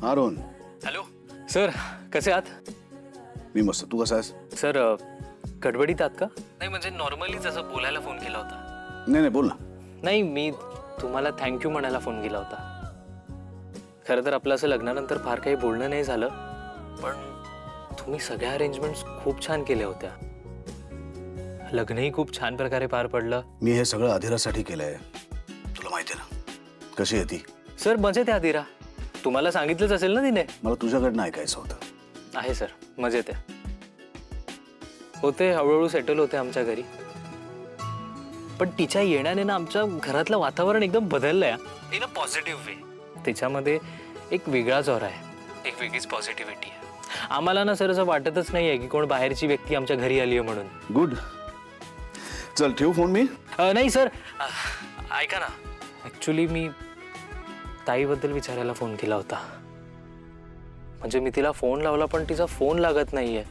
हा Rohan. Hello sir, कसे आहात? मी मस्त. तू कसा आहेस? सर गडबडीत आहात का? नाही म्हणजे नॉर्मलीच असं बोलायला फोन केला होता. नाही नाही, बोल ना. नाही, मी तुम्हाला थँक्यू म्हणायला फोन केला होता. खरं तर आपलं असं लग्नानंतर फार काही बोलणं नाही झालं, पण तुम्ही सगळ्या अरेंजमेंट्स खूप छान केल्या होत्या. लग्नही खूप छान प्रकारे पार पडलं. मी हे सगळं अधिरासाठी केलंय. तुला माहिती आहे ना कशी आहे ती. सर मजेत आहे अधिरा. तुम्हाला सांगितलंच असेल ना तिने. मला तुझ्याकडनं ऐकायचं होतं. आहे सर, मजेत आहे. होते हळूहळू सेटल होते आमच्या घरी. पण तिच्या येण्याने ना आमच्या घरातलं वातावरण एकदम बदललंय इन अ पॉझिटिव्ह वे. त्याच्यामध्ये एक वेगळाच ऑरा आहे, एक वेगळीच पॉझिटिव्हिटी आहे. आम्हाला ना सर असं वाटतच नाहीये की कोण बाहेरची व्यक्ती आमच्या घरी आली आहे म्हणून. गुड. चल ठेवू फोन मी. नाही सर, ऐका ना, ॲक्च्युली मी ताईबद्दल विचारायला फोन केला होता. म्हणजे मी तिला फोन लावला पण तिचा फोन लागत नाहीये.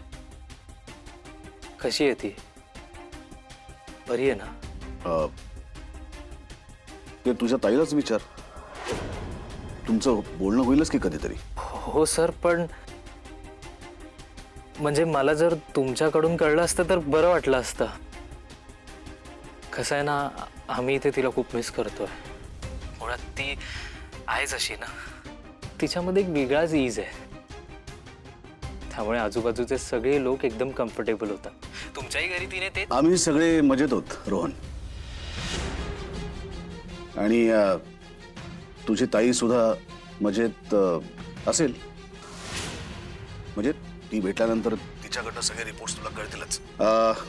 कशी आहे ती? बरी आहे ना? ते तुझ्या ताईलाच विचार. तुमचं बोलणं होईलच की कधीतरी. हो सर, पण म्हणजे मला जर तुमच्याकडून कळलं असतं तर बरं वाटलं असतं. कसं आहे ना, आम्ही इथे तिला खूप मिस करतोय. मुळात ती आहेच अशी ना, तिच्यामध्ये एक वेगळाच ईज आहे. त्यामुळे आजूबाजूचे सगळे लोक एकदम कम्फर्टेबल होतात. तुमच्याही घरी तिने ते. आम्ही सगळे मजेत होत रोहन. आणि तुझी ताई सुद्धा मजेत असेल. म्हणजे ती भेटल्यानंतर तिच्याकडनं सगळे रिपोर्ट्स तुला कळतीलच.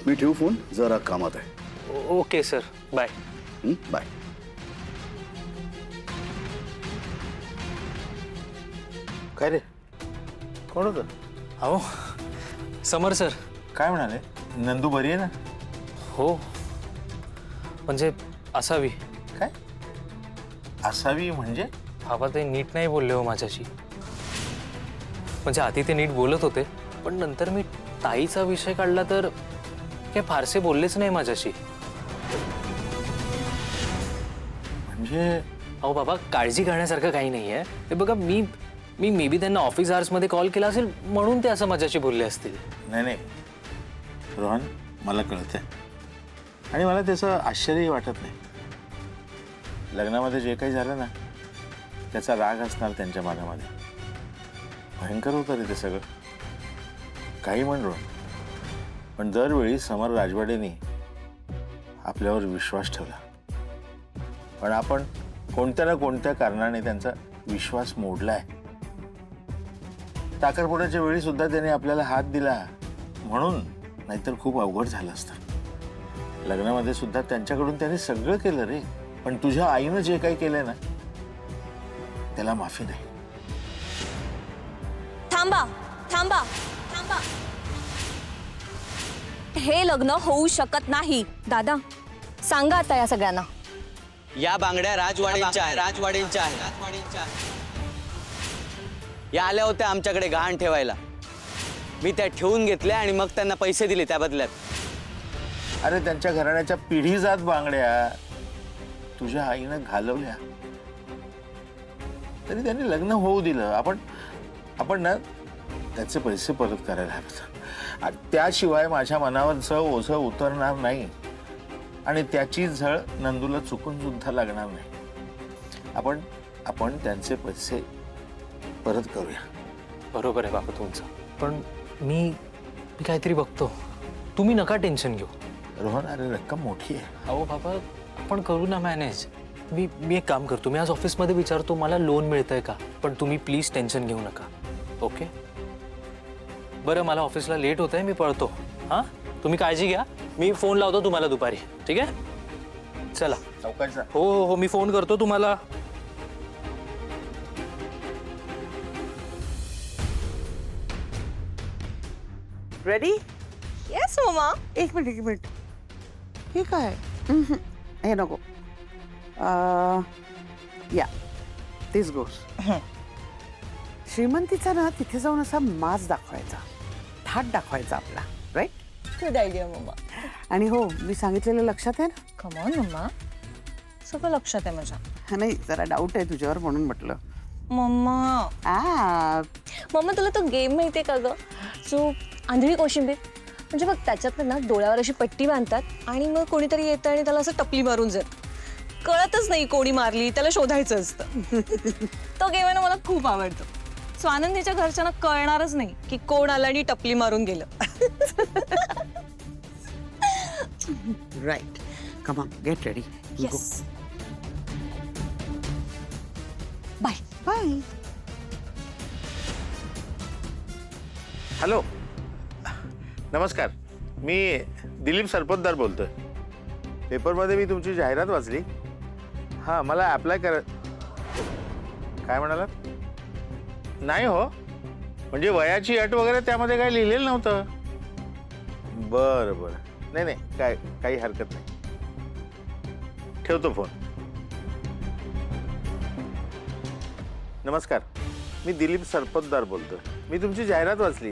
मी ठेवू फोन, जरा कामात आहे. Okay sir, bye. बाय. काय रे, कोण होतं? अहो समर सर. काय म्हणाले? नंदू बरी आहे ना? हो, म्हणजे असावी. काय असावी म्हणजे? बाबा ते नीट नाही बोलले हो माझ्याशी. म्हणजे आधी ते नीट बोलत होते, पण नंतर मी ताईचा विषय काढला तर काही फारसे बोललेच नाही माझ्याशी. म्हणजे अहो बाबा, काळजी करण्यासारखं काही नाही आहे. हे बघा, मी मे बी त्यांना ऑफिस आवर्समध्ये कॉल केला असेल म्हणून ते असं माझ्याशी बोलले असतील. नाही नाही रोहन, मला कळतंय आणि मला त्याचं आश्चर्यही वाटत नाही. लग्नामध्ये जे काही झालं ना, त्याचा राग असणार त्यांच्या मनामध्ये. भयंकर होतं रे ते सगळं. काही म्हण रोहन, पण दरवेळी समर राजवाडेंनी आपल्यावर विश्वास ठेवला, पण आपण कोणत्या ना कोणत्या कारणाने त्यांचा विश्वास मोडलाय. साखरपुड्याच्या वेळी सुद्धा त्याने आपल्याला हात दिला म्हणून, नाहीतर खूप अवघड झालं असतं. लग्नामध्ये सुद्धा त्यांच्याकडून त्याने सगळं केलं रे, पण तुझ्या आईनं जे काही केलंय ना, त्याला माफी नाही. थांबा थांबा थांबा, हे लग्न होऊ शकत नाही. दादा सांगा आता या सगळ्यांना. या बांगड्या राजवाडेंच्या आहेत. या आल्या होत्या आमच्याकडे गहाण ठेवायला. मी त्या ठेवून घेतल्या आणि मग त्यांना पैसे दिले त्या बदल्यात. अरे त्यांच्या घराण्याच्या पिढीजात बांगड्या तुझ्या आईनं घालवल्या तरी त्यांनी लग्न होऊ दिलं. आपण ना त्याचे पैसे परत करायला हवेत. त्याशिवाय माझ्या मनावरचं ओझं उतरणार नाही आणि त्याची झळ नंदूला चुकून सुद्धा लागणार नाही. आपण त्यांचे पैसे परत करूया. बरोबर आहे बाबा तुमचं, पण मी काहीतरी बघतो. तुम्ही नका टेन्शन घेऊ. रोहन, अरे रक्कम मोठी आहे. अहो बाबा, आपण करू ना मॅनेज. मी एक काम करतो, मी आज ऑफिसमध्ये विचारतो मला लोन मिळतंय का. पण तुम्ही प्लीज टेन्शन घेऊ नका. ओके बरं, मला ऑफिसला लेट होत आहे, मी पळतो. हां, तुम्ही काळजी घ्या. मी फोन लावतो तुम्हाला दुपारी. ठीक आहे, चला. चौकायचा. हो हो हो, मी फोन करतो तुम्हाला. रेडी? Yes mamma. एक मिनिट. हे काय? हे नको. या दिस गोस. श्रीमंतीचा ना तिथे जाऊन असा माज दाखवायचा, थाट दाखवायचा आपला, राईट? Good idea mamma. आणि हो, मी सांगितलेलं लक्षात आहे ना? कम ऑन मम्मा, सगळं लक्षात आहे माझ्या. नाही, जरा डाऊट आहे तुझ्यावर म्हणून म्हटलं. मम्मा आ, मम्मा तुला तो गेम माहितीये का ग जो आंधळी कोशिंबीर म्हणजे बघ त्याच्यात ना डोळ्यावर अशी पट्टी बांधतात आणि मग कोणीतरी येतं आणि त्याला असं टपली मारून जात कळतच नाही कोणी मारली त्याला शोधायचं असतं तो गेम आहे ना मला खूप आवडतो सो आनंदीच्या घरच्यांना कळणारच नाही की कोण आलं आणि टपली मारून गेलं right come on get ready yes bye bye. Hello नमस्कार मी दिलीप सरपोतदार बोलतोय पेपरमध्ये मी तुमची जाहिरात वाचली हां मला अप्लाय कर काय म्हणालात नाही हो म्हणजे वयाची अट वगैरे त्यामध्ये काय लिहिलेलं नव्हतं बरं बरं नाही नाही काय काही हरकत नाही ठेवतो फोन नमस्कार मी दिलीप सरपोतदार बोलतोय मी तुमची जाहिरात वाचली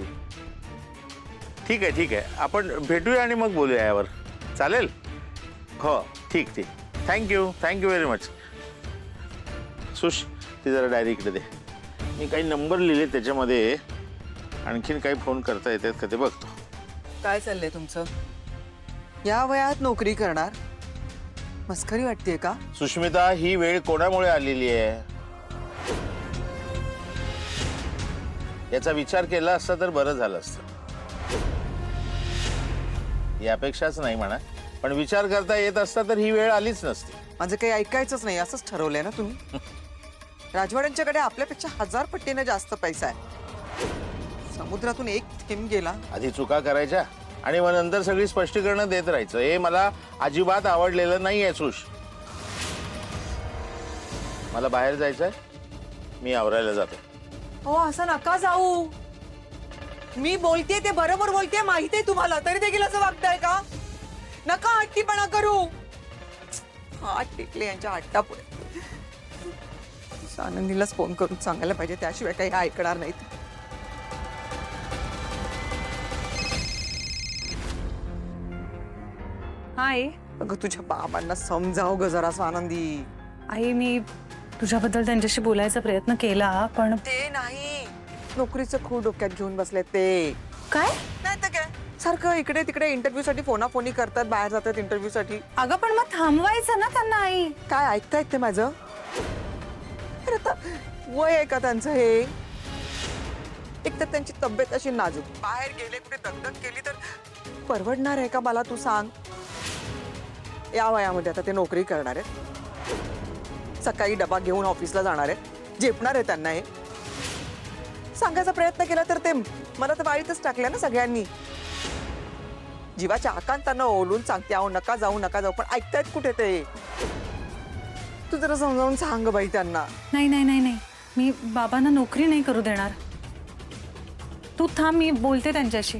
ठीक आहे आपण भेटूया आणि मग बोलूया यावर चालेल हो ठीक थँक्यू व्हेरी मच सुश ती जरा डायरी इकडे दे मी काही नंबर लिहिले त्याच्यामध्ये आणखीन काही फोन करता येतात का ते बघतो काय चाललंय तुमचं या वयात नोकरी करणार मस्करी वाटतेय का सुष्मिता ही वेळ कोणामुळे आलेली आहे याचा विचार केला असता तर बरं झालं असतं यापेक्षाच नाही म्हणा पण विचार करता येत असता तर ही वेळ आलीच नसती माझं काही ऐकायचंच नाही असंच ठरवलंय ना तुम्ही राजवाड्यांच्याकडे आपल्यापेक्षा 1000 पटीने जास्त पैसा आहे समुद्रातून एक थेंब गेला आधी चुका करायच्या आणि मग नंतर सगळी स्पष्टीकरणं देत राहायचं हे मला अजिबात आवडलेलं नाही आहे सुश मला बाहेर जायचंय मी आवरायला जातो हो असं नका जाऊ मी बोलतेय ते बरोबर बोलतेय माहितीये तुम्हाला तरी देखील असं वागताय का नका हट्टीपणा करू हात टेकले यांच्या हट्टापुढे आनंदीलाच फोन करून सांगायला पाहिजे त्याशिवाय काही ऐकणार नाहीत हाय अगं तुझ्या बाबांना समजाव ग जरासं आनंदी आई मी तुझ्याबद्दल त्यांच्याशी बोलायचा प्रयत्न केला पण ते नाही नोकरीचं खूप डोक्यात घेऊन बसले ते काय नाही तर काय सारखं इकडे तिकडे इंटरव्ह्यू साठी फोनाफोनी करतात बाहेर जातात इंटरव्ह्यू साठी अगं पण मग थांबवायचं ना त्यांना आई काय ऐकतायत ते माझं अरे आता वय आहे का त्यांचं हे एक तर त्यांची तब्येत अशी नाजूक बाहेर गेले कुठे दगदग केली तर परवडणार आहे का मला तू सांग या वयामध्ये आता ते नोकरी करणार आहेत सकाळी डबा घेऊन ऑफिसला जाणार आहेत झेपणार आहे त्यांना हे सांगायचा प्रयत्न केला तर ते मला तर वाईटच टाकल्या ना सगळ्यांनी जीवाच्या आकांतानं ओलून सांगते अहो नका जाऊ पण ऐकतायत कुठे ते तू जरा समजावून सांग बाई त्यांना नाही नाही नाही नाही मी बाबांना नोकरी नाही करू देणार तू थांब मी बोलते त्यांच्याशी